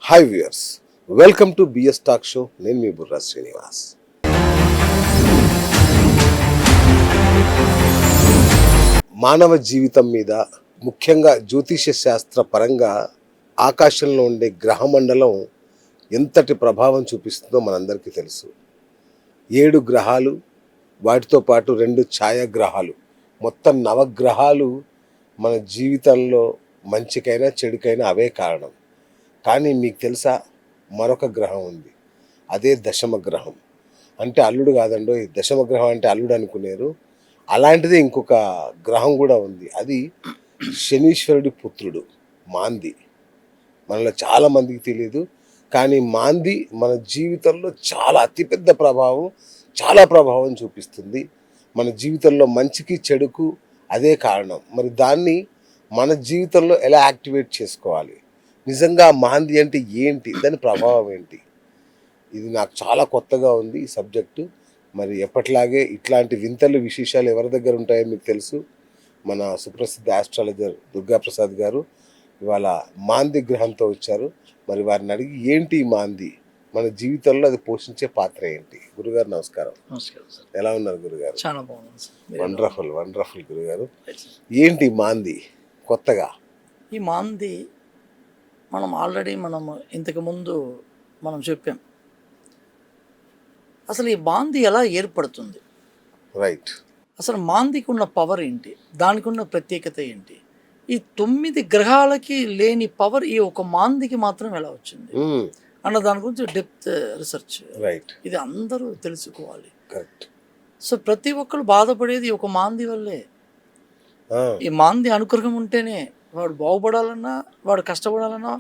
Hi viewers, welcome to B S talk show. నేను మీ బుర్రా శ్రీనివాస్. మానవ జీవితం మీద ముఖ్యంగా జ్యోతిష శాస్త్ర పరంగా ఆకాశంలో ఉండే గ్రహమండలం ఎంతటి ప్రభావం చూపిస్తుందో మనందరికీ తెలుసు. 7 గ్రహాలు, వాటితో పాటు 2 ఛాయాగ్రహాలు, మొత్తం 9 గ్రహాలు మన జీవితంలో మంచికైనా చెడుకైనా అవే కారణం. కానీ మీకు తెలుసా, మరొక గ్రహం ఉంది, అదే దశమ గ్రహం. అంటే అల్లుడు కాదండో, దశమ గ్రహం అంటే అల్లుడు అనుకునేరు. అలాంటిదే ఇంకొక గ్రహం కూడా ఉంది, అది శనీశ్వరుడి పుత్రుడు మాంది. మనలో చాలామందికి తెలియదు, కానీ మాంది మన జీవితంలో చాలా అతిపెద్ద ప్రభావం చూపిస్తుంది. మన జీవితంలో మంచికి చెడుకు అదే కారణం. మరి దాన్ని మన జీవితంలో ఎలా యాక్టివేట్ చేసుకోవాలి, నిజంగా మాంది అంటే ఏంటి, దాని ప్రభావం ఏంటి, ఇది నాకు చాలా కొత్తగా ఉంది ఈ సబ్జెక్టు. మరి ఎప్పటిలాగే ఇట్లాంటి వింతలు విశేషాలు ఎవరి దగ్గర ఉంటాయో మీకు తెలుసు. మన సుప్రసిద్ధ ఆస్ట్రాలజర్ దుర్గాప్రసాద్ గారు ఇవాళ మాంది గ్రహంతో వచ్చారు. మరి వారిని అడిగి ఏంటి మాంది, మన జీవితంలో అది పోషించే పాత్ర ఏంటి. గురుగారు నమస్కారం. నమస్కారం సార్. ఎలా ఉన్నారు గురుగారు? చాలా బాగున్నాను సార్. వండర్ఫుల్ గురుగారు. ఏంటి మాంది కొత్తగా? ఈ మాంది ఆల్రెడీ ఇంతకుముందు చెప్పాం. అసలు ఈ మాంది ఎలా ఏర్పడుతుంది, రైట్, అసలు మాందికి ఉన్న పవర్ ఏంటి, దానికి ఉన్న ప్రత్యేకత ఏంటి, ఈ 9 గ్రహాలకి లేని పవర్ ఈ ఒక మాందికి మాత్రం ఎలా వచ్చింది అన్న దాని గురించి డెప్త్ రీసెర్చ్, రైట్, ఇది అందరూ తెలుసుకోవాలి. కరెక్ట్. సో ప్రతి ఒక్కరు బాధపడేది ఒక మాంది వల్లే. ఈ మాంది అనుగ్రహం ఉంటేనే వాడు బాగుపడాలన్నా, వాడు కష్టపడాలన్నా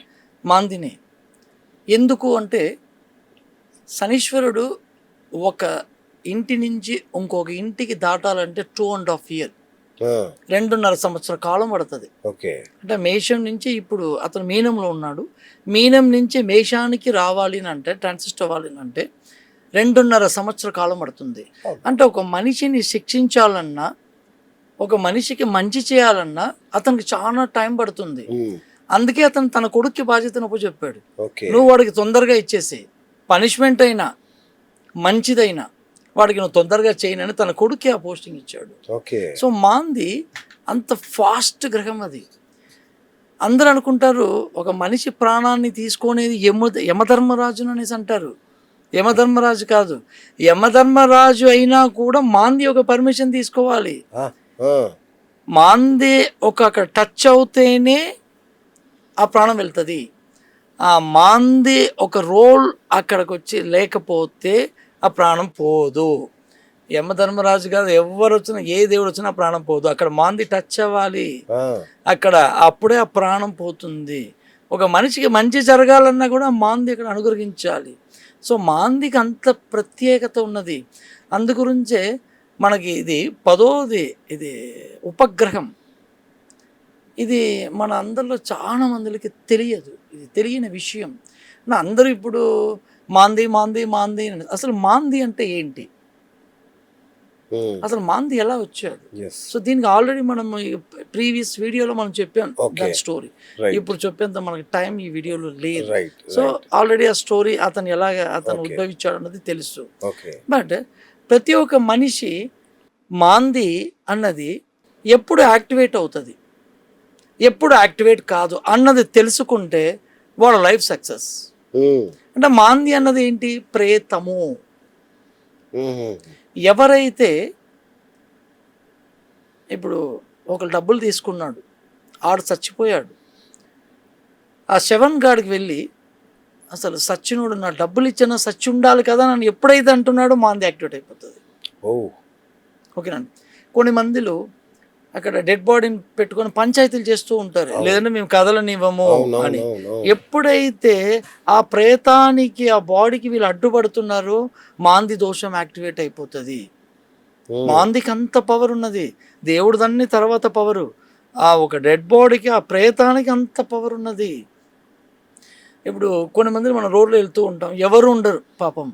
మాందినే. ఎందుకు అంటే శనీశ్వరుడు ఒక ఇంటి నుంచి ఇంకొక ఇంటికి దాటాలంటే 2.5 years, 2.5 సంవత్సరాల కాలం పడుతుంది. అంటే మేషం నుంచి ఇప్పుడు అతను మీనంలో ఉన్నాడు, మీనం నుంచి మేషానికి రావాలి అంటే, ట్రాన్సిస్ట్ అవ్వాలి అంటే 2.5 సంవత్సరాల కాలం పడుతుంది. అంటే ఒక మనిషిని శిక్షించాలన్నా, ఒక మనిషికి మంచి చేయాలన్నా అతనికి చాలా టైం పడుతుంది. అందుకే అతను తన కొడుక్కి బాధ్యతను చెప్పాడు, నువ్వు వాడికి తొందరగా ఇచ్చేసి, పనిష్మెంట్ అయినా మంచిదైనా వాడికి నువ్వు తొందరగా చేయనని తన కొడుక్కి ఆ పోస్టింగ్ ఇచ్చాడు. సో మాంది అంత ఫాస్ట్ గ్రహం అది. అందరూ అనుకుంటారు ఒక మనిషి ప్రాణాన్ని తీసుకునేది యమధర్మరాజును అనేసి అంటారు. యమధర్మరాజు కాదు, యమధర్మరాజు అయినా కూడా మాంది ఒక పర్మిషన్ తీసుకోవాలి. మాంది అక్కడ టచ్ అవుతేనే ఆ ప్రాణం వెళ్తుంది. ఆ మాంది ఒక రోల్ అక్కడికి వచ్చి లేకపోతే ఆ ప్రాణం పోదు. యమధర్మరాజు కాదు, ఎవరు వచ్చినా, ఏ దేవుడు వచ్చినా ఆ ప్రాణం పోదు. అక్కడ మాంది టచ్ అవ్వాలి, అక్కడ అప్పుడే ఆ ప్రాణం పోతుంది. ఒక మనిషికి మంచి జరగాలన్నా కూడా మాంది అక్కడ అనుగ్రహించాలి. సో మాందికి అంత ప్రత్యేకత ఉన్నది. అందుగురించే మనకి ఇది 10వ ఇది ఉపగ్రహం. ఇది మన అందరిలో చాలా మందికి తెలియదు, ఇది తెలియని విషయం. అందరూ ఇప్పుడు మాంది మాంది మాంది, అసలు మాంది అంటే ఏంటి, అసలు మాంది ఎలా వచ్చాడు. సో దీనికి ఆల్రెడీ మనం ప్రీవియస్ వీడియోలో మనం చెప్పాం దాని స్టోరీ. ఇప్పుడు చెప్పేంత మనకి టైం ఈ వీడియోలో లేదు. సో ఆల్రెడీ ఆ స్టోరీ అతను ఉద్భవించాడు అన్నది తెలుసు. బట్ ప్రతి ఒక్క మనిషి మాంది అన్నది ఎప్పుడు యాక్టివేట్ అవుతుంది, ఎప్పుడు యాక్టివేట్ కాదు అన్నది తెలుసుకుంటే వాళ్ళ లైఫ్ సక్సెస్. అంటే మాంది అన్నది ఏంటి, ప్రేతము. ఎవరైతే ఇప్పుడు ఒక డబ్బులు తీసుకున్నాడు, ఆడు చచ్చిపోయాడు, ఆ శవన్ గాడికి వెళ్ళి అసలు సచ్చినోడు నా డబ్బులు ఇచ్చిన సచ్చి ఉండాలి కదా నన్ను ఎప్పుడైతే అంటున్నాడో మాంది యాక్టివేట్ అయిపోతుంది. ఓకేనండి. కొన్ని మందిలో అక్కడ డెడ్ బాడీని పెట్టుకొని పంచాయతీలు చేస్తూ ఉంటారు, లేదంటే మేము కదలనివ్వము అని. ఎప్పుడైతే ఆ ప్రేతానికి, ఆ బాడీకి వీళ్ళు అడ్డుపడుతున్నారో మాంది దోషం యాక్టివేట్ అయిపోతుంది. మాందికి అంత పవర్ ఉన్నది, దేవుడు దాన్ని తర్వాత పవరు. ఆ ఒక డెడ్ బాడీకి, ఆ ప్రేతానికి అంత పవర్ ఉన్నది. ఇప్పుడు కొన్ని మంది మనం రోడ్లో వెళ్తూ ఉంటాం, ఎవరు ఉండరు పాపం,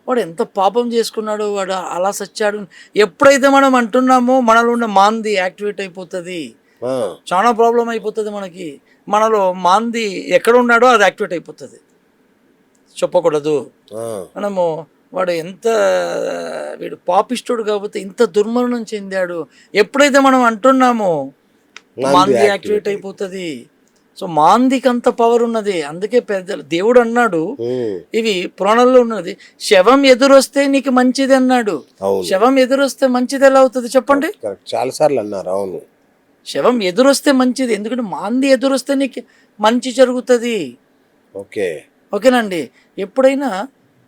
వాడు ఎంత పాపం చేసుకున్నాడు, వాడు అలా సచ్చాడు. ఎప్పుడైతే మనం అంటున్నామో మనలో ఉన్న మాంది యాక్టివేట్ అయిపోతుంది, చాలా ప్రాబ్లం అయిపోతుంది మనకి. మనలో మాంది ఎక్కడ ఉన్నాడో అది యాక్టివేట్ అయిపోతుంది. చెప్పకూడదు. ఆ, మనము వాడు ఎంత వీడు పాపిష్టుడు కాబట్టి ఇంత దుర్మరణం చెందాడు ఎప్పుడైతే మనం అంటున్నామో మాంది యాక్టివేట్ అయిపోతుంది. సో మాందికి అంత పవర్ ఉన్నది. అందుకే పెద్దలు దేవుడు అన్నాడు, ఇవి పురాణంలో ఉన్నది, శవం ఎదురొస్తే నీకు మంచిది అన్నాడు. అవును, శవం ఎదురొస్తే మంచిది ఎలా అవుతుంది చెప్పండి? చాలా సార్లు అన్నారు. అవును, శవం ఎదురొస్తే మంచిది, ఎందుకంటే మాంది ఎదురొస్తే నీకు మంచి జరుగుతుంది. ఓకే, ఓకేనండి. ఎప్పుడైనా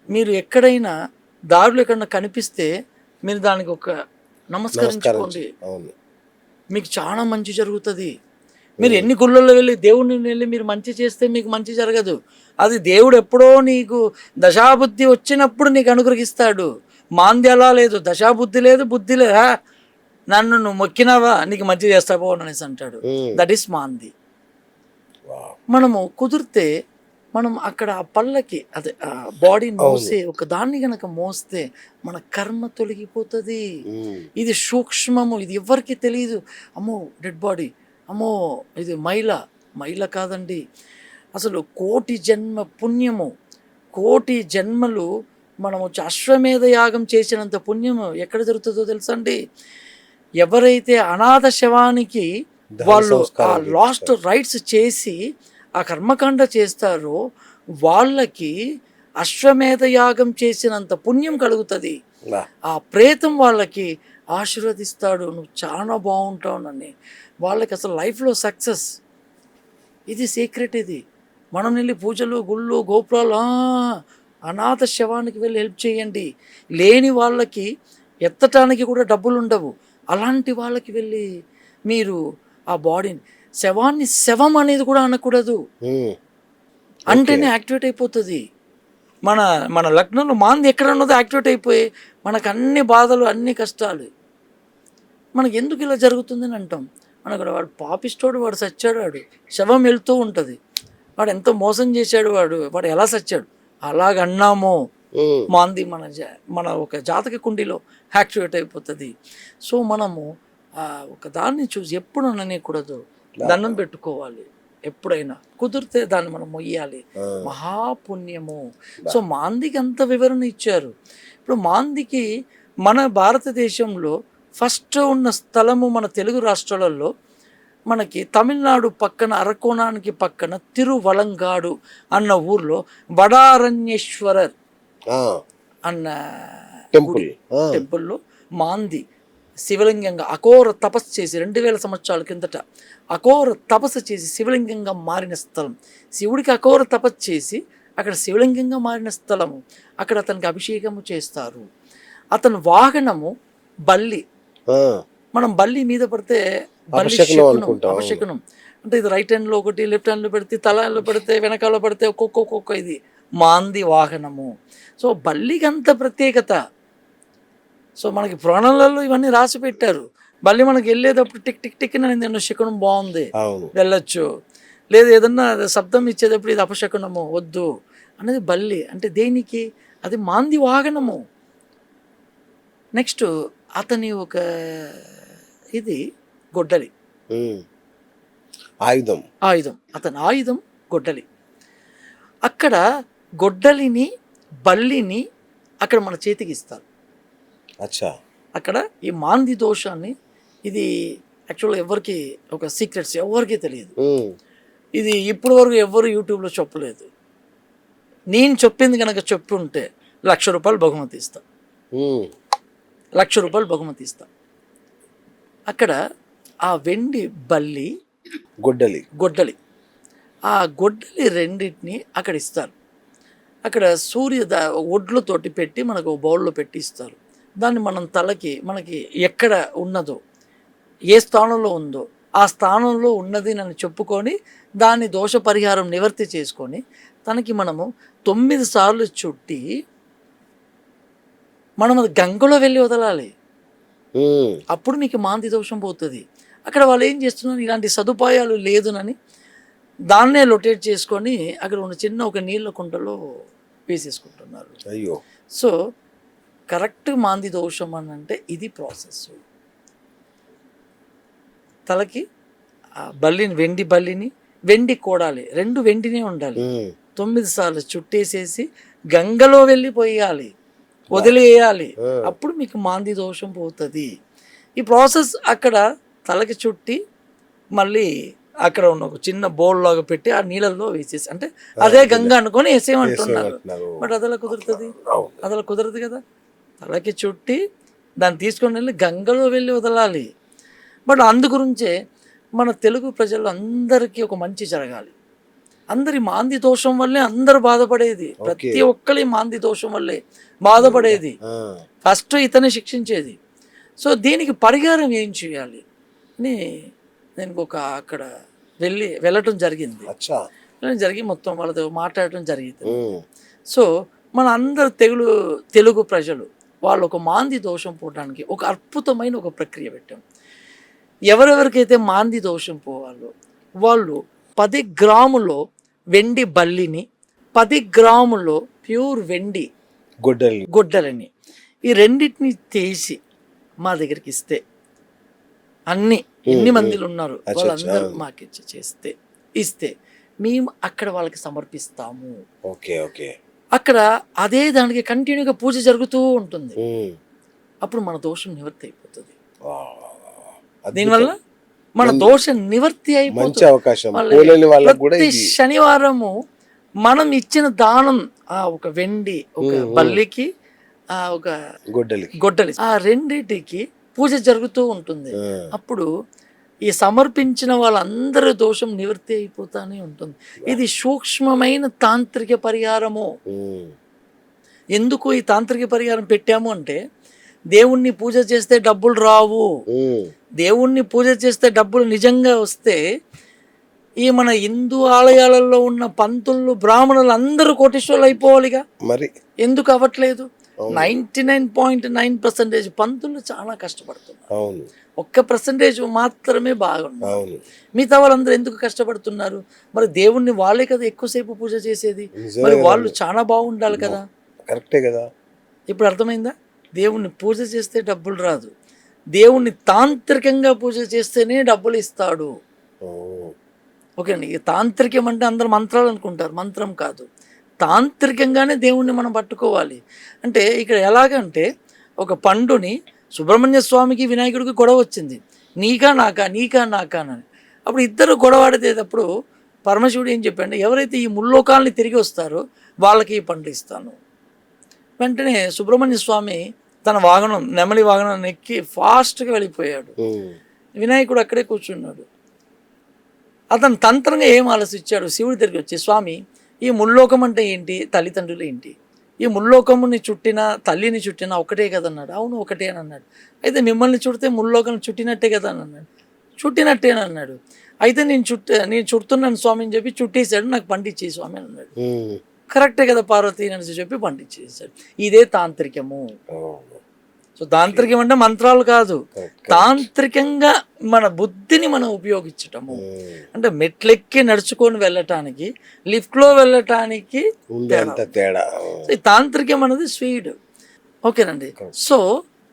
మీరు ఎక్కడైనా దారులు ఎక్కడన్నా కనిపిస్తే మీరు దానికి ఒక నమస్కరించుకోండి, అవును, మీకు చాలా మంచి జరుగుతుంది. మీరు ఎన్ని గుళ్ళల్లో దేవుడిని వెళ్ళి మీరు మంచి చేస్తే మీకు మంచి జరగదు. అది దేవుడు ఎప్పుడో నీకు దశాబుద్ధి వచ్చినప్పుడు నీకు అనుగ్రహిస్తాడు. మాంది అలా లేదు, దశాబుద్ధి లేదు, బుద్ధి లేదా, నన్ను నువ్వు మొక్కినావా నీకు మంచి చేస్తావో అనేసి అంటాడు. దట్ ఈస్ మాంది. మనము కుదిరితే మనం అక్కడ ఆ పళ్ళకి అదే బాడీని మోసే ఒక దాన్ని గనక మోస్తే మన కర్మ తొలగిపోతుంది. ఇది సూక్ష్మము, ఇది ఎవరికి తెలియదు. అమ్మో డెడ్ బాడీ, అమ్మో ఇది మైల కాదండి. అసలు కోటి జన్మ పుణ్యము, కోటి జన్మలు మనము అశ్వమేధ యాగం చేసినంత పుణ్యము ఎక్కడ జరుగుతుందో తెలుసా అండి? ఎవరైతే అనాథ శవానికి వాళ్ళు ఆ లాస్ట్ రైట్స్ చేసి ఆ కర్మకాండ చేస్తారో వాళ్ళకి అశ్వమేధ యాగం చేసినంత పుణ్యం కలుగుతుంది. ఆ ప్రేతం వాళ్ళకి ఆశీర్వదిస్తాడు, నువ్వు చాలా బాగుంటావునని. వాళ్ళకి అసలు లైఫ్లో సక్సెస్. ఇది సీక్రెట్. ఇది మనం వెళ్ళి పూజలు గుళ్ళు గోపురాలు అనాథ శవానికి వెళ్ళి హెల్ప్ చేయండి. లేని వాళ్ళకి ఎత్తటానికి కూడా డబ్బులు ఉండవు. అలాంటి వాళ్ళకి వెళ్ళి మీరు ఆ బాడీని, శవాన్ని శవం అనేది కూడా అనకూడదు, అంటేనే యాక్టివేట్ అయిపోతుంది. మన మన లగ్నంలో మాంది ఎక్కడ ఉన్నదో యాక్టివేట్ అయిపోయి మనకు అన్ని బాధలు అన్ని కష్టాలు. మనకు ఎందుకు ఇలా జరుగుతుందని అంటాం. మనకు వాడు పాపిస్తోడు, వాడు సచ్చాడు, వాడు శవం వెళ్తూ ఉంటుంది, వాడు ఎంతో మోసం చేశాడు, వాడు ఎలా సచ్చాడు అలాగన్నామో మాంది మన ఒక జాతక కుండీలో యాక్టివేట్ అయిపోతుంది. సో మనము ఒక దాన్ని చూసి ఎప్పుడు అనకూడదు, దండం పెట్టుకోవాలి. ఎప్పుడైనా కుదిరితే దాన్ని మనం మొయ్యాలి, మహాపుణ్యము. సో మాందికి అంత వివరణ ఇచ్చారు. ఇప్పుడు మాందికి మన భారతదేశంలో ఫస్ట్ ఉన్న స్థలము మన తెలుగు రాష్ట్రాలలో మనకి తమిళనాడు పక్కన అరకోణానికి పక్కన తిరువలంగాడు అన్న ఊర్లో వడారణ్యేశ్వరర్ అన్న టెంపుల్లో మాంది శివలింగంగా అఘోర తపస్సు చేసి 2000 సంవత్సరాల కిందట అఘోర తపస్సు చేసి శివలింగంగా మారిన స్థలం. శివుడికి అఘోర తపస్సు చేసి అక్కడ శివలింగంగా మారిన స్థలము. అక్కడ అతనికి అభిషేకము చేస్తారు. అతని వాహనము బల్లి. మనం బల్లి మీద పడితే బల్లి అపశకునం అంటే ఇది రైట్ హ్యాండ్లో ఒకటి, లెఫ్ట్ హ్యాండ్లో పెడితే, తలలో పెడితే, వెనకాల పడితే ఒక్కొక్క ఇది మాంది వాహనము. సో బల్లికి అంత ప్రత్యేకత. సో మనకి పురాణాలలో ఇవన్నీ రాసి పెట్టారు. బల్లి మనకి వెళ్ళేటప్పుడు టిక్ టిక్ టిక్ అని శకునం బాగుంది వెళ్ళొచ్చు, లేదు ఏదన్నా శబ్దం ఇచ్చేటప్పుడు ఇది అపశకునము వద్దు అనేది బల్లి అంటే దేనికి? అది మాంది వాహనము. నెక్స్ట్ అతని ఒక ఇది గొడ్డలి, ఆయుధం. అతని ఆయుధం గొడ్డలి. అక్కడ గొడ్డలిని బల్లిని అక్కడ మన చేతికి ఇస్తారు. అక్కడ ఈ మాంది దోషాన్ని, ఇది యాక్చువల్గా ఎవరికి ఒక సీక్రెట్స్ ఎవరికి తెలియదు. ఇది ఇప్పటి వరకు ఎవరు యూట్యూబ్లో చెప్పలేదు. నేను చెప్పింది కనుక చెప్పుంటే ₹1,00,000 బహుమతి ఇస్తా, ₹1,00,000 బహుమతి ఇస్తా. అక్కడ ఆ వెండి బల్లి గొడ్డలి ఆ గొడ్డలి రెండింటిని అక్కడ ఇస్తారు. అక్కడ ఒడ్లతోటి పెట్టి మనకు బౌల్లో పెట్టి ఇస్తారు. దాన్ని మనం తలకి మనకి ఎక్కడ ఉన్నదో, ఏ స్థానంలో ఉందో ఆ స్థానంలో ఉన్నది నన్ను చెప్పుకొని దాని దోష పరిహారం నివర్తి చేసుకొని తనకి మనము 9 సార్లు చుట్టి మనం అది గంగలో వెళ్ళి వదలాలి. అప్పుడు మీకు మాంది దోషం పోతుంది. అక్కడ వాళ్ళు ఏం చేస్తున్నారు, ఇలాంటి సదుపాయాలు లేదునని దాన్నే లొటేట్ చేసుకొని అక్కడ ఉన్న చిన్న ఒక నీళ్ళ కుంటలో వేసేసుకుంటున్నారు. అయ్యో. సో కరెక్ట్ మాంది దోషం అని అంటే ఇది ప్రాసెస్. తలకి వెండి బల్లిని, వెండి కోడాలి, 2 వెండినే ఉండాలి. 9 సార్లు చుట్టేసేసి గంగలో వెళ్ళి పోయాలి, వదిలేయాలి. అప్పుడు మీకు మాంది దోషం పోతుంది. ఈ ప్రాసెస్ అక్కడ తలకి చుట్టి మళ్ళీ అక్కడ ఉన్న ఒక చిన్న బౌల్ లాగా పెట్టి ఆ నీళ్ళల్లో వేసేసి, అంటే అదే గంగ అనుకొని వేసేయమంటున్నారు. బట్ అదలా కుదురుతుంది? అదలా కుదరదు కదా. తలకి చుట్టి దాన్ని తీసుకొని వెళ్ళి గంగలో వెళ్ళి వదలాలి. బట్ అందు గురించే మన తెలుగు ప్రజలు అందరికీ ఒక మంచి జరగాలి. అందరి మాంది దోషం వల్లే అందరు బాధపడేది. ప్రతి ఒక్కరి మాంది దోషం వల్లే బాధపడేది. ఫస్ట్ ఇతనే శిక్షించేది. సో దీనికి పరిహారం ఏం చేయాలి అని నేను అక్కడ వెళ్ళటం జరిగింది. జరిగి మొత్తం వాళ్ళతో మాట్లాడటం జరిగింది. సో మన అందరు తెలుగు ప్రజలు వాళ్ళు ఒక మాంది దోషం పోవడానికి ఒక అద్భుతమైన ఒక ప్రక్రియ పెట్టాం. ఎవరెవరికైతే మాంది దోషం పోవాలో వాళ్ళు 10 గ్రాములో వెండి బల్లిని, 10 గ్రాములో ప్యూర్ వెండి గొడ్డలని, ఈ రెండింటిని తీసి మా దగ్గరికి ఇస్తే, ఎన్ని మందిలు ఉన్నారు వాళ్ళందరూ మాకు ఇస్తే మేము అక్కడ వాళ్ళకి సమర్పిస్తాము. అక్కడ అదే దానికి కంటిన్యూగా పూజ జరుగుతూ ఉంటుంది. అప్పుడు మన దోషం నివృత్తి అయిపోతుంది. దీనివల్ల మన దోషం నివృత్తి అయిపోతుంది. ప్రతి శనివారము మనం ఇచ్చిన దానం, ఒక వెండి, ఒక బల్లికి, ఒక గొడ్డలి, ఆ రెండిటికి పూజ జరుగుతూ ఉంటుంది. అప్పుడు ఈ సమర్పించిన వాళ్ళందరి దోషం నివృత్తి అయిపోతానే ఉంటుంది. ఇది సూక్ష్మమైన తాంత్రిక పరిహారము. ఎందుకు ఈ తాంత్రిక పరిహారం పెట్టాము అంటే, దేవుణ్ణి పూజ చేస్తే డబ్బులు రావు. దేవుణ్ణి పూజ చేస్తే డబ్బులు నిజంగా వస్తే ఈ మన హిందూ ఆలయాలలో ఉన్న పంతులు, బ్రాహ్మణులు అందరూ కోటీశ్వరులు అయిపోవాలిగా. మరి ఎందుకు అవ్వట్లేదు? 99.9% పంతులు చాలా కష్టపడుతున్నారు. 1% మాత్రమే బాగున్నారు. మిగతా వాళ్ళందరూ ఎందుకు కష్టపడుతున్నారు? మరి దేవుణ్ణి వాళ్ళే కదా ఎక్కువసేపు పూజ చేసేది. మరి వాళ్ళు చాలా బాగుండాలి కదా. కరెక్టే కదా. ఇప్పుడు అర్థమైందా? దేవుణ్ణి పూజ చేస్తే డబ్బులు రాదు. దేవుణ్ణి తాంత్రికంగా పూజ చేస్తేనే డబ్బులు ఇస్తాడు. ఓకే అండి. తాంత్రికం అంటే అందరు మంత్రాలు అనుకుంటారు. మంత్రం కాదు, తాంత్రికంగానే దేవుణ్ణి మనం పట్టుకోవాలి. అంటే ఇక్కడ ఎలాగంటే, ఒక పండుని సుబ్రహ్మణ్య స్వామికి వినాయకుడికి గొడవ వచ్చింది, నీకా నాకా అని. అప్పుడు ఇద్దరు గొడవాడేటప్పుడు పరమశివుడు ఏం చెప్పాడు? ఎవరైతే ఈ ముల్లోకాలని తిరిగి వస్తారో వాళ్ళకి ఈ పండు ఇస్తాను. వెంటనే సుబ్రహ్మణ్య స్వామి తన వాహనం, నెమలి వాహనాన్ని ఎక్కి ఫాస్ట్గా వెళ్ళిపోయాడు. వినాయకుడు అక్కడే కూర్చున్నాడు. అతను తంత్రంగా ఏం ఆలోచించాడు? శివుడి దగ్గరికి వచ్చి, స్వామి, ఈ ముల్లోకం అంటే ఏంటి? తల్లిదండ్రులు ఏంటి? ఈ ముల్లోకముని చుట్టినా తల్లిని చుట్టినా ఒకటే కదన్నాడు. అవును, ఒకటే అని అన్నాడు. అయితే మిమ్మల్ని చుడితే ముల్లోకం చుట్టినట్టే కదా అని అన్నాడు. చుట్టినట్టేనన్నాడు. అయితే నేను చుడుతున్నాను స్వామి అని చెప్పి చుట్టేశాడు. నాకు పండిచ్చే స్వామి అని అన్నాడు. కరెక్టే కదా పార్వతి అని చెప్పి పండించేసాడు. ఇదే తాంత్రికము. సో తాంత్రికం అంటే మంత్రాలు కాదు, తాంత్రికంగా మన బుద్ధిని మనం ఉపయోగించటము. అంటే మెట్లెక్కి నడుచుకొని వెళ్ళటానికి, లిఫ్ట్లో వెళ్ళటానికి తేడా. ఈ తాంత్రికం అనేది స్వీడ్. ఓకేనండి. సో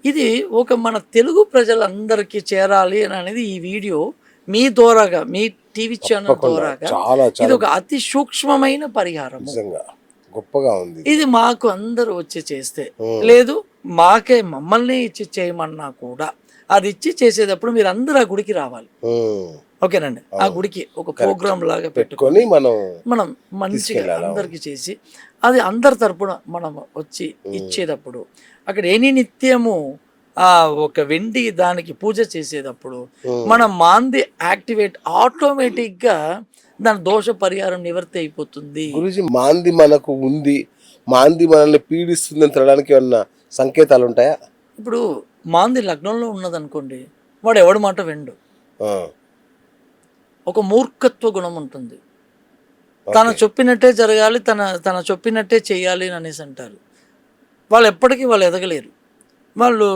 ఇది ఒక మన తెలుగు ప్రజలందరికీ చేరాలి అని అనేది ఈ వీడియో మీ ద్వారాగా, మీ టీవీ ఛానల్ ద్వారాగా, ఇది ఒక అతి సూక్ష్మమైన పరిహారం. గొప్పగా ఉంది. ఇది మాకు అందరూ వచ్చి చేస్తే, లేదు మమ్మల్ని ఇచ్చి చేయమన్నా కూడా అది ఇచ్చి చేసేటప్పుడు మీరు అందరూ ఆ గుడికి రావాలి. ఓకేనండి. ఆ గుడికి ఒక ప్రోగ్రామ్ లాగా పెట్టుకొని మనం మంచిగా అందరికి చేసి, అది అందరి తరపున మనం వచ్చి ఇచ్చేటప్పుడు అక్కడ నిత్యము ఒక వెండి దానికి పూజ చేసేటప్పుడు మన మాంది యాక్టివేట్ ఆటోమేటిక్గా దాని దోష పరిహారం నివృత్తి అయిపోతుంది. గురుజీ, మాంది మనకు ఉంది, మాంది మనల్ని పీడిస్తుంది అని తెలడానికి ఏమన్నా సంకేతాలు ఉంటాయా? ఇప్పుడు మాంది లగ్నంలో ఉన్నదనుకోండి, వాడు ఎవడి మాట వెండు. ఒక మూర్ఖత్వ గుణం ఉంటుంది. తన చెప్పినట్టే జరగాలి, తన చెప్పినట్టే చేయాలి అని అనేసి అంటారు. వాళ్ళు ఎప్పటికీ వాళ్ళు ఎదగలేరు. వాళ్ళు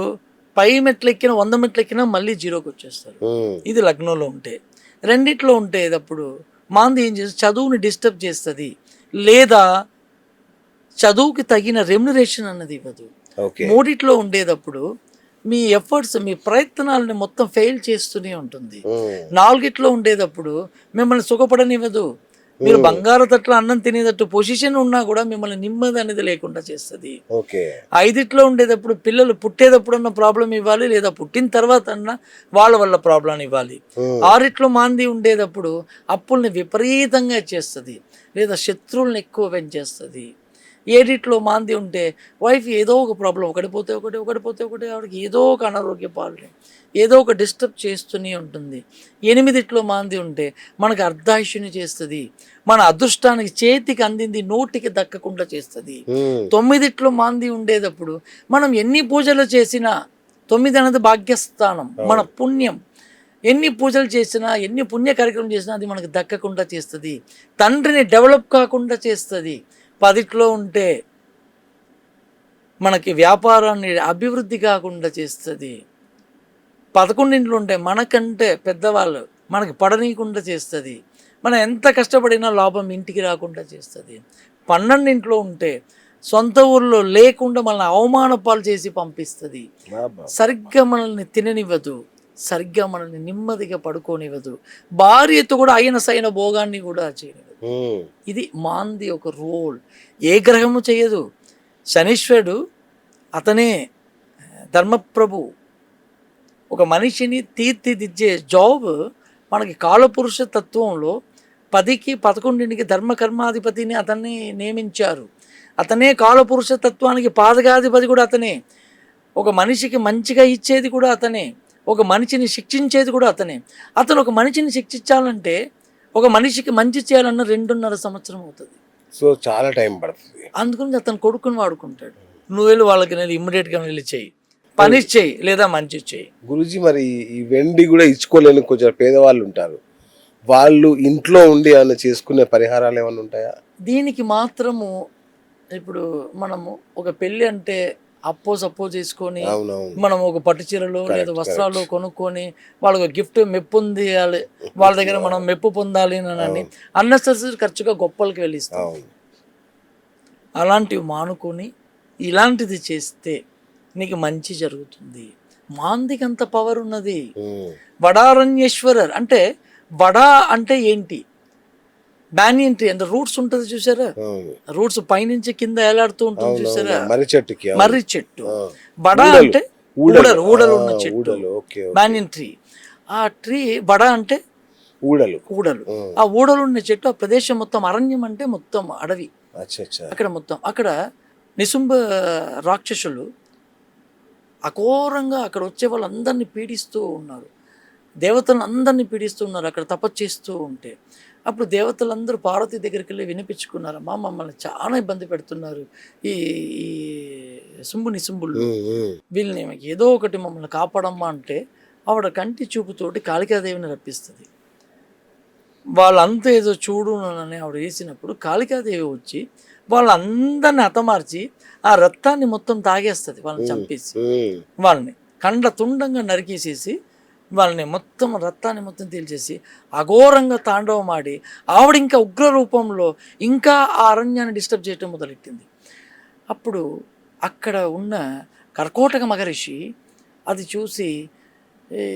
పై మెట్లు ఎక్కిన 100 మెట్లు ఎక్కినా మళ్ళీ జీరోకి వచ్చేస్తారు. ఇది లగ్నంలో ఉంటే. రెండిట్లో ఉండేటప్పుడు మాంది ఏం చేస్తుంది? చదువుని డిస్టర్బ్ చేస్తుంది, లేదా చదువుకి తగిన రెమ్యునరేషన్ అన్నది ఇవ్వదు. మూడిట్లో ఉండేటప్పుడు మీ ఎఫర్ట్స్, మీ ప్రయత్నాలని మొత్తం ఫెయిల్ చేస్తూనే ఉంటుంది. 4గిట్లో ఉండేటప్పుడు మిమ్మల్ని సుఖపడనివ్వదు. మీరు బంగారు తట్ల అన్నం తినేటట్టు పొజిషన్ ఉన్నా కూడా మిమ్మల్ని నెమ్మది అనేది లేకుండా చేస్తుంది. ఓకే. 5 ఉండేటప్పుడు పిల్లలు పుట్టేటప్పుడు అన్న ప్రాబ్లం ఇవ్వాలి, లేదా పుట్టిన తర్వాత అన్న వాళ్ళ వల్ల ప్రాబ్లం ఇవ్వాలి. 6 మాంది ఉండేటప్పుడు అప్పుల్ని విపరీతంగా చేస్తుంది, లేదా శత్రువులను ఎక్కువ పెంచేస్తుంది. 7 మాంది ఉంటే వైఫ్ ఏదో ఒక ప్రాబ్లం, ఒకటి పోతే ఒకటి ఆవిడకి ఏదో ఒక అనారోగ్య పాలు, ఏదో ఒక డిస్టర్బ్ చేస్తూనే ఉంటుంది. 8 మాంది ఉంటే మనకు అర్ధాయుష్యుని చేస్తుంది, మన అదృష్టానికి చేతికి అందింది నోటికి దక్కకుండా చేస్తుంది. 9 మాంది ఉండేటప్పుడు మనం ఎన్ని పూజలు చేసినా, 9 అనేది భాగ్యస్థానం, మన పుణ్యం, ఎన్ని పూజలు చేసినా, ఎన్ని పుణ్య కార్యక్రమం చేసినా అది మనకు దక్కకుండా చేస్తుంది, తండ్రిని డెవలప్ కాకుండా చేస్తుంది. 10 ఉంటే మనకి వ్యాపారాన్ని అభివృద్ధి కాకుండా చేస్తుంది. 11 ఉంటే మనకంటే పెద్దవాళ్ళు మనకి పడనీయకుండా చేస్తుంది, మనం ఎంత కష్టపడినా లాభం ఇంటికి రాకుండా చేస్తుంది. 12 ఉంటే సొంత ఊర్లో లేకుండా మనల్ని అవమానపాలు చేసి పంపిస్తుంది, సరిగ్గా మనల్ని తిననివ్వదు, సరిగ్గా మనల్ని నెమ్మదిగా పడుకోనివ్వదు, భార్యతో కూడా అయిన సైన భోగాన్ని కూడా చేయనివ్వదు. ఇది మాంది ఒక రోల్. ఏ గ్రహము చేయదు. శనీశ్వరుడు అతనే ధర్మప్రభు. ఒక మనిషిని తీర్చిదిద్దే జాబ్ మనకి కాలపురుష తత్వంలో 10కి 11కి ధర్మకర్మాధిపతిని అతన్ని నియమించారు. అతనే కాలపురుష తత్వానికి పాదకాధిపతి కూడా అతనే. ఒక మనిషికి మంచిగా ఇచ్చేది కూడా అతనే, ఒక మనిషిని శిక్షించేది కూడా అతనే. అతను ఒక మనిషిని శిక్షించాలంటే, ఒక మనిషికి మంచి చేయాలన్న 2.5 సంవత్సరం అవుతుంది. సో చాలా టైం పడుతుంది. అందుకని అతను కొడుకుని వాడుకుంటాడు. నువ్వు వెళ్ళి వాళ్ళకి ఇమ్మీడియట్గా వెళ్ళి చెయ్యి, పని చెయ్యి, లేదా మంచి చెయ్యి. గురూజీ, మరి ఈ వెండి కూడా ఇచ్చుకోలేని కొంచెం పేదవాళ్ళు ఉంటారు, వాళ్ళు ఇంట్లో ఉండి ఏమైనా చేసుకునే పరిహారాలు ఏమైనా ఉంటాయా? దీనికి మాత్రము ఇప్పుడు మనము ఒక పెళ్ళి అంటే సపోజ్ చేసుకొని మనం ఒక పట్టు చీరలు లేదా వస్త్రాలు కొనుక్కొని వాళ్ళకి గిఫ్ట్ మెప్పు పొందాలి, వాళ్ళ దగ్గర మనం మెప్పు పొందాలి అని అన్నెసెసరీ ఖర్చుగా గొప్పలకి వెళ్ళిస్తాం. అలాంటివి మానుకొని ఇలాంటిది చేస్తే నీకు మంచి జరుగుతుంది. మాందికి అంత పవర్ ఉన్నది. వడారణ్యేశ్వరర్ అంటే, వడా అంటే ఏంటి? బ్యానియన్ ట్రీ అంటే రూట్స్ ఉంటుంది చూసారా, రూట్స్ పైనుంచి కింద ఏలాడుతూ ఉంటుంది చూసారా, మర్రి చెట్టు. బడా అంటే ఊడలు ఉన్న చెట్టు, బ్యానియన్ ట్రీ. ఆ ట్రీ బడా అంటే ఊడలు. ఆ ఊడలు ఉన్న చెట్టు, ఆ ప్రదేశం మొత్తం అరణ్యం అంటే మొత్తం అడవి. అక్కడ మొత్తం అక్కడ నిశుంభ రాక్షసులు అఘోరంగా అక్కడ వచ్చే వాళ్ళందరినీ పీడిస్తూ ఉన్నారు, దేవతలను అందరినీ పీడిస్తూ ఉన్నారు అక్కడ తపస్సు చేస్తూ ఉంటే. అప్పుడు దేవతలందరూ పార్వతి దగ్గరికి వెళ్ళి వినిపించుకున్నారమ్మా, మమ్మల్ని చాలా ఇబ్బంది పెడుతున్నారు ఈ నిశుంభులు, వీళ్ళని ఏదో ఒకటి మమ్మల్ని కాపాడమ్మా అంటే ఆవిడ కంటి చూపుతోటి కాళికాదేవిని రప్పిస్తుంది. వాళ్ళంతా ఏదో చూడు అని ఆవిడ వేసినప్పుడు కాళికాదేవి వచ్చి వాళ్ళందరిని హతమార్చి ఆ రక్తాన్ని మొత్తం తాగేస్తుంది, వాళ్ళని చంపేసి వాళ్ళని కండ్ల తుండంగా నరికేసేసి వాళ్ళని మొత్తం రక్తాన్ని మొత్తం తేల్చేసి అఘోరంగా తాండవం ఆడి ఆవిడ ఇంకా ఉగ్ర రూపంలో ఇంకా ఆ అరణ్యాన్ని డిస్టర్బ్ చేయటం మొదలెట్టింది. అప్పుడు అక్కడ ఉన్న కర్కోటక మహర్షి అది చూసి,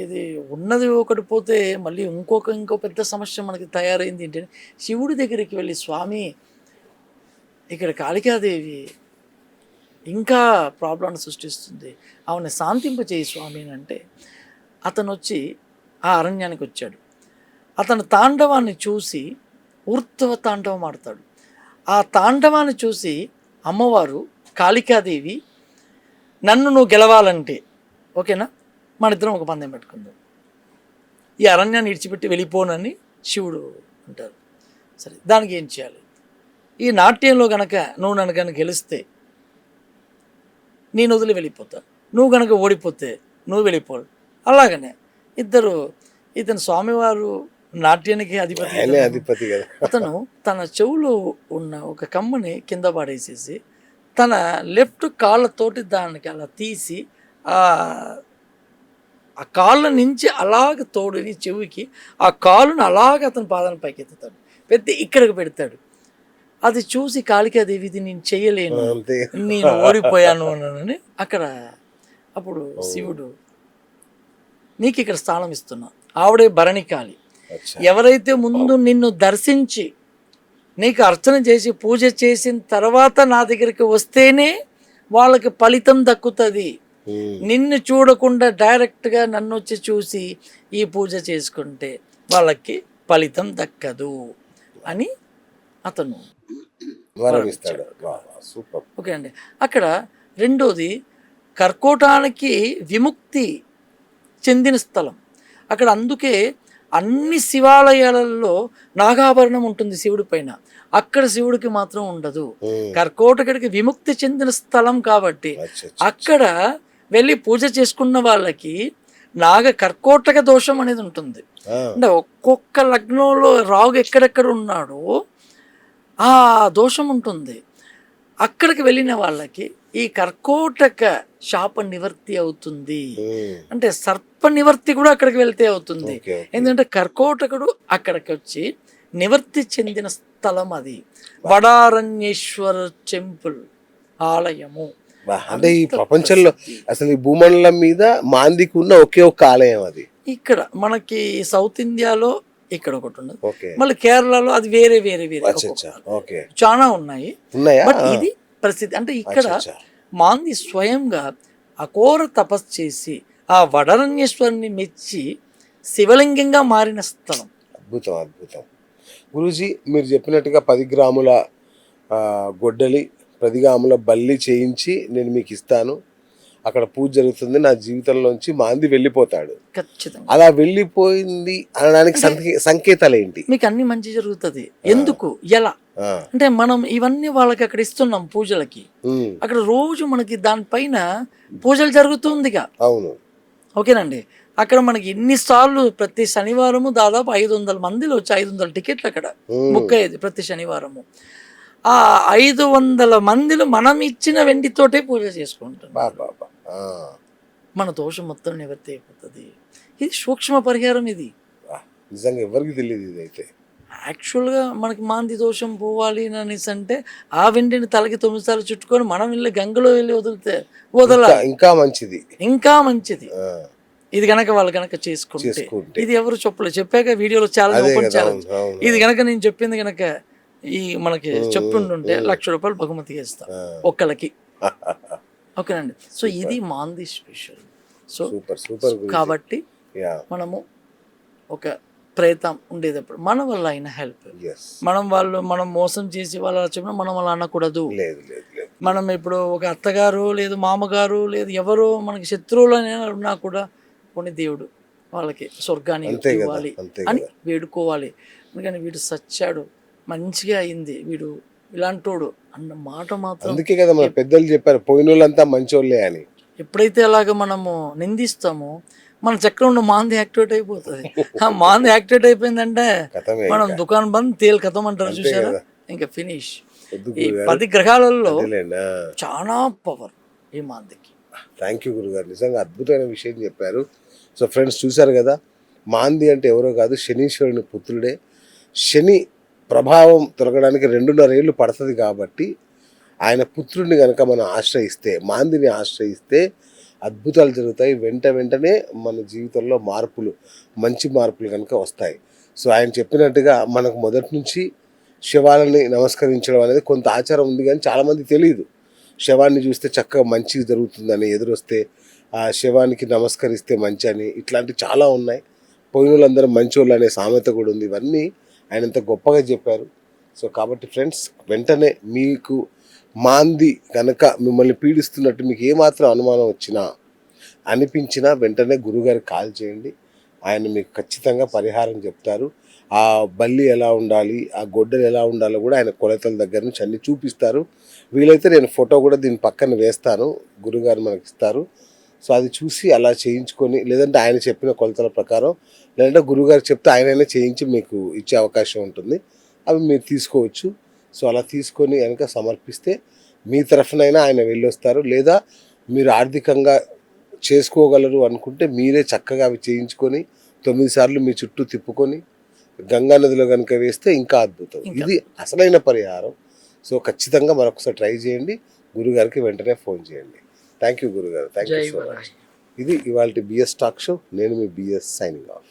ఇది ఉన్నది ఒకటి పోతే మళ్ళీ ఇంకో పెద్ద సమస్య మనకి తయారైంది ఏంటంటే, శివుడి దగ్గరికి వెళ్ళి, స్వామి ఇక్కడ కాళికాదేవి ఇంకా ప్రాబ్లాన్ని సృష్టిస్తుంది, ఆమెను శాంతింపచేయి స్వామి అని అంటే, అతను వచ్చి ఆ అరణ్యానికి వచ్చాడు. అతను తాండవాన్ని చూసి ఊర్ధ్వ తాండవం ఆడతాడు. ఆ తాండవాన్ని చూసి అమ్మవారు కాళికాదేవి, నన్ను నువ్వు గెలవాలంటే ఓకేనా, మన ఇద్దరం ఒక పందెం పెట్టుకుందాం, ఈ అరణ్యాన్ని విడిచిపెట్టి వెళ్ళిపోనని శివుడు అంటారు. సరే, దానికి ఏం చేయాలి? ఈ నాట్యంలో కనుక నువ్వు నన్ను కనుక గెలిస్తే నేను వదిలి వెళ్ళిపోతా, నువ్వు కనుక ఓడిపోతే నువ్వు వెళ్ళిపోడు. అలాగనే ఇతను స్వామివారు నాట్యానికి అధిపతి కదా. అతను తన చెవులో ఉన్న ఒక కమ్మని కింద పడేసేసి తన లెఫ్ట్ కాళ్ళతోటి దానికి అలా తీసి ఆ కాళ్ళ నుంచి అలాగ తోడుని చెవికి ఆ కాలును అలాగ అతని పాదాన్ని పైకి ఎత్తుతాడు, పెద్ద ఇక్కడికి పెడతాడు. అది చూసి కాళికాదేవి, ఇది నేను చెయ్యలేను, నేను ఓడిపోయాను అని అక్కడ. అప్పుడు శివుడు, నీకు ఇక్కడ స్థానం ఇస్తున్నా, ఆవిడే భరణికాళి. ఎవరైతే ముందు నిన్ను దర్శించి నీకు అర్చన చేసి పూజ చేసిన తర్వాత నా దగ్గరికి వస్తేనే వాళ్ళకి ఫలితం దక్కుతుంది. నిన్ను చూడకుండా డైరెక్ట్గా నన్ను వచ్చి చూసి ఈ పూజ చేసుకుంటే వాళ్ళకి ఫలితం దక్కదు అని అతను సూపర్. ఓకే అండి. అక్కడ రెండోది కర్కోటానికి విముక్తి చెందిన స్థలం. అక్కడ అందుకే అన్ని శివాలయాలలో నాగాభరణం ఉంటుంది శివుడి పైన, అక్కడ శివుడికి మాత్రం ఉండదు. కర్కోటకుడికి విముక్తి చెందిన స్థలం కాబట్టి అక్కడ వెళ్ళి పూజ చేసుకున్న వాళ్ళకి కర్కోటక దోషం అనేది ఉంటుంది. అంటే ఒక్కొక్క లగ్నంలో రాగు ఎక్కడెక్కడ ఉన్నాడో ఆ దోషం ఉంటుంది. అక్కడికి వెళ్ళిన వాళ్ళకి ఈ కర్కోటక శాప నివర్తి అవుతుంది. అంటే సర్ప నివర్తి కూడా అక్కడికి వెళ్తే అవుతుంది. ఎందుకంటే కర్కోటకుడు అక్కడికి వచ్చి నివర్తి చెందిన స్థలం అది. వడారణ్యేశ్వర టెంపుల్ ఆలయము. అంటే ఈ ప్రపంచంలో అసలు ఈ భూమండలం మీద మాందికి ఉన్న ఒకే ఒక ఆలయం అది. ఇక్కడ మనకి సౌత్ ఇండియాలో ఇక్కడ ఒకటి ఉండదు, మళ్ళీ కేరళలో అది వేరే వేరే వేరే చాలా ఉన్నాయి. బట్ ఇది ప్రసిద్ధి. అంటే ఇక్కడ మాంది స్వయంగా అఘోర తపస్సు చేసి ఆ వడరణ్యేశ్వరుని మెచ్చి శివలింగంగా మారిన స్థలం. అద్భుతం అద్భుతం. గురూజీ మీరు చెప్పినట్టుగా 10 గ్రాముల గొడ్డలి 10 గ్రాముల బల్లి చేయించి నేను మీకు ఇస్తాను, అక్కడ పూజ జరుగుతుంది, నా జీవితంలోంచి మాంది వెళ్ళిపోతాడు. ఖచ్చితంగా అలా వెళ్ళిపోయింది అనడానికి సంకేతాలు ఏంటి? మీకు అన్ని మంచి జరుగుతుంది. ఎందుకు ఎలా అంటే మనం ఇవన్నీ వాళ్ళకి అక్కడ ఇస్తున్నాం పూజలకి. అక్కడ రోజు మనకి దానిపైన పూజలు జరుగుతుందిగా. అవును, ఓకేనండి. అక్కడ మనకి ఎన్నిసార్లు ప్రతి శనివారము దాదాపు 500 మందిలో వచ్చి 500 టికెట్లు అక్కడ బుక్ అయ్యేది ప్రతి శనివారము. ఆ 500 మందిలో మనం ఇచ్చిన వెండితోటే పూజ చేసుకుంటాం. మన దోషం మొత్తం నివర్తి అయిపోతుంది. ఇది సూక్ష్మ పరిహారం. ఇది నిజంగా ఎవరికి తెలియదు. ఇది అయితే యాక్చువల్గా మనకి మాంది దోషం పోవాలి అనేసి అంటే ఆ వెండిని తలకి 9 సార్లు చుట్టుకొని మనం వెళ్ళి గంగలో వెళ్ళి వదలాలి. ఇంకా మంచిది, ఇంకా మంచిది. ఇది గనక వాళ్ళు గనక చేసుకుంటే, ఇది ఎవరు చెప్పాక వీడియోలో చాలా ఓపెన్ ఛాలెంజ్. ఇది గనక నేను చెప్పింది గనక ఈ మనకి చెప్పుంటుంటే 1,00,000 రూపాయలు బహుమతిగా ఇస్తాం ఒక్కళ్ళకి. ఓకేనండి. సో ఇది మాంది స్పెషల్. సో కాబట్టి మనము ఒక ప్రయత్నం ఉండేటప్పుడు మన వల్ల అయిన హెల్ప్, మనం మోసం చేసి వాళ్ళు చెప్పిన మనం అలా అనకూడదు. మనం ఇప్పుడు ఒక అత్తగారు లేదు మామగారు లేదు ఎవరో మనకి శత్రువులైనా ఉన్నా కూడా కొన్ని దేవుడు వాళ్ళకి స్వర్గాన్ని ఇవ్వాలి అని వేడుకోవాలి. ఎందుకని వీడు సచ్చాడు, మంచిగా అయింది, వీడు ఇలాంటోడు అన్న మాట మాత్రం. అందుకే కదా మన పెద్దలు చెప్పారు పోయిన వాళ్ళంతా మంచోళ్ళే అని. ఎప్పుడైతే అలాగ మనము నిందిస్తామో మన చక్రం ఉన్న మాంది యాక్టివేట్ అయిపోతుంది. ఆ మాంది యాక్టివేట్ అయిపోయిందంటే మనం దుకాణం బంద్ తేల్ కథం అంటారు చూసారా, ఇంకా ఫినిష్. ఈ 10 గ్రహాలలో చాలా పవర్ ఈ మాందికి. థ్యాంక్ యూ గురుగారు, నిజంగా అద్భుతమైన విషయం చెప్పారు. సో ఫ్రెండ్స్ చూసారు కదా, మాంది అంటే ఎవరో కాదు, శనీశ్వరుని పుత్రుడే. శని ప్రభావం తొలగడానికి 2.5 ఏళ్ళు పడుతుంది కాబట్టి ఆయన పుత్రుడిని కనుక మనం ఆశ్రయిస్తే, మాందిని ఆశ్రయిస్తే అద్భుతాలు జరుగుతాయి. వెంటనే మన జీవితంలో మార్పులు, మంచి మార్పులు కనుక వస్తాయి. సో ఆయన చెప్పినట్టుగా మనకు మొదటి నుంచి శవాలని నమస్కరించడం అనేది కొంత ఆచారం ఉంది, కానీ చాలామంది తెలియదు. శవాన్ని చూస్తే చక్కగా మంచి జరుగుతుందని, ఎదురొస్తే ఆ శవానికి నమస్కరిస్తే మంచి అని, ఇట్లాంటివి చాలా ఉన్నాయి. పోయిన వాళ్ళందరూ మంచోళ్ళు అనే సామెత కూడా ఉంది. ఇవన్నీ ఆయన ఎంత గొప్పగా చెప్పారు. సో కాబట్టి ఫ్రెండ్స్, వెంటనే మీకు మాంది కనుక మిమ్మల్ని పీడిస్తున్నట్టు మీకు ఏమాత్రం అనుమానం వచ్చినా అనిపించినా వెంటనే గురుగారికి కాల్ చేయండి. ఆయన మీకు ఖచ్చితంగా పరిహారం చెప్తారు. ఆ బల్లి ఎలా ఉండాలి, ఆ గొడ్డలు ఎలా ఉండాలో కూడా ఆయన కొలతల దగ్గర నుంచి అన్ని చూపిస్తారు. వీలైతే నేను ఫోటో కూడా దీని పక్కన వేస్తాను, గురుగారు మనకి ఇస్తారు. సో అది చూసి అలా చేయించుకొని, లేదంటే ఆయన చెప్పిన కొలతల ప్రకారం, లేదంటే గురుగారు చెప్తే ఆయనైనా చేయించి మీకు ఇచ్చే అవకాశం ఉంటుంది. అవి మీరు తీసుకోవచ్చు. సో అలా తీసుకొని కనుక సమర్పిస్తే మీ తరఫునైనా ఆయన వెళ్ళొస్తారు. లేదా మీరు ఆర్థికంగా చేసుకోగలరు అనుకుంటే మీరే చక్కగా అవి చేయించుకొని 9 సార్లు మీ చుట్టూ తిప్పుకొని గంగా నదిలో కనుక వేస్తే ఇంకా అద్భుతం. ఇది అసలైన పరిహారం. సో ఖచ్చితంగా మరొకసారి ట్రై చేయండి. గురుగారికి వెంటనే ఫోన్ చేయండి. థ్యాంక్ యూ గురుగారు, థ్యాంక్ యూ సో మచ్. ఇది ఇవాళ బిఎస్ టాక్ షో. నేను మీ బిఎస్ సైనింగ్ ఆఫ్.